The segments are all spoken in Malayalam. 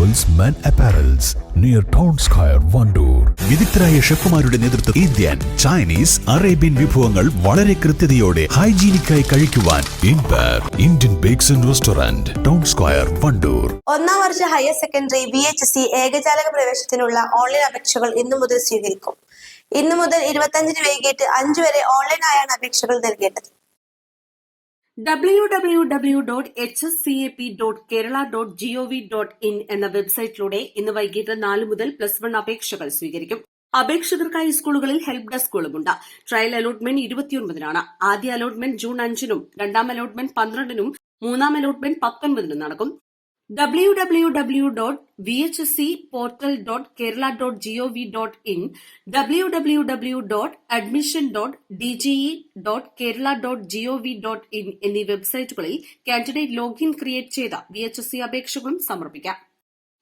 Jewels Men Apparels near Town Square, Vandoor. വിദഗ്ധരായ ഷെഫുമാരുടെ നേതൃത്വത്തിൽ ഇന്ത്യൻ, ചൈനീസ്, അറേബ്യൻ വിഭവങ്ങൾ വളരെ കൃത്യതയോടെ ഹൈജീനിക്കായി കഴിക്കുവാൻ Indian bakes and restaurant, town square, Wandoor. ഒന്നാം വർഷ ഹയർ സെക്കൻഡറി VHSC ഏകജാലക പ്രവേശനത്തിനുള്ള ഓൺലൈൻ അപേക്ഷകൾ ഇന്നു മുതൽ സ്വീകരിക്കും. ഇന്നു മുതൽ 25 വൈകിട്ട് 5 വരെ ഓൺലൈനായാണ് അപേക്ഷകൾ നൽകേണ്ടത്. www.hscap.kerala.gov.in എന്ന വെബ്സൈറ്റിലൂടെ ഇന്ന് വൈകിട്ട് 4 മുതൽ +1 അപേക്ഷകൾ സ്വീകരിക്കും. അപേക്ഷകർക്കായി സ്കൂളുകളിൽ ഹെൽപ്പ് ഡെസ്കുകളുമുണ്ട്. ട്രയൽ അലോട്ട്മെന്റ് 29-നാണ്. ആദ്യ അലോട്ട്മെന്റ് ജൂൺ 5-നും, രണ്ടാം അലോട്ട്മെന്റ് 12-നും, മൂന്നാം അലോട്ട്മെന്റ് 19-നും നടക്കും. www.vhscportal.kerala.gov.in, www.admission.dge.kerala.gov.in എന്നീ വെബ്സൈറ്റുകളിൽ കാൻഡിഡേറ്റ് ലോഗിൻ ക്രിയേറ്റ് ചെയ്ത VHSC അപേക്ഷകളും സമർപ്പിക്കാം.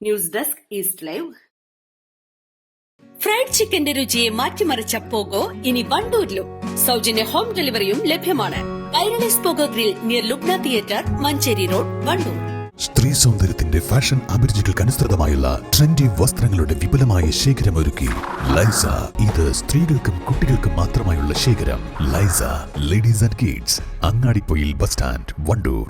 News desk east live. Fried ചിക്കന്റെ രുചിയെ മാറ്റിമറിച്ച പോഗോ ഇനി വണ്ടൂരിലും. സൗജന്യ ഹോം ഡെലിവറിയും ലഭ്യമാണ്. Kairali's pogo grill near Lubna theatre, Manjeri road, Wandoor. സ്ത്രീ സൗന്ദര്യത്തിന്റെ ഫാഷൻ അഭിരുചികൾക്കനുസൃതമായുള്ള ട്രെൻഡി വസ്ത്രങ്ങളുടെ വിപുലമായ ശേഖരമൊരുക്കി ലൈസ. ഇത് സ്ത്രീകൾക്കും കുട്ടികൾക്കും മാത്രമായുള്ള ശേഖരം. ലൈസ ladies and kids, Angadipoyil bus stand, Wandoor.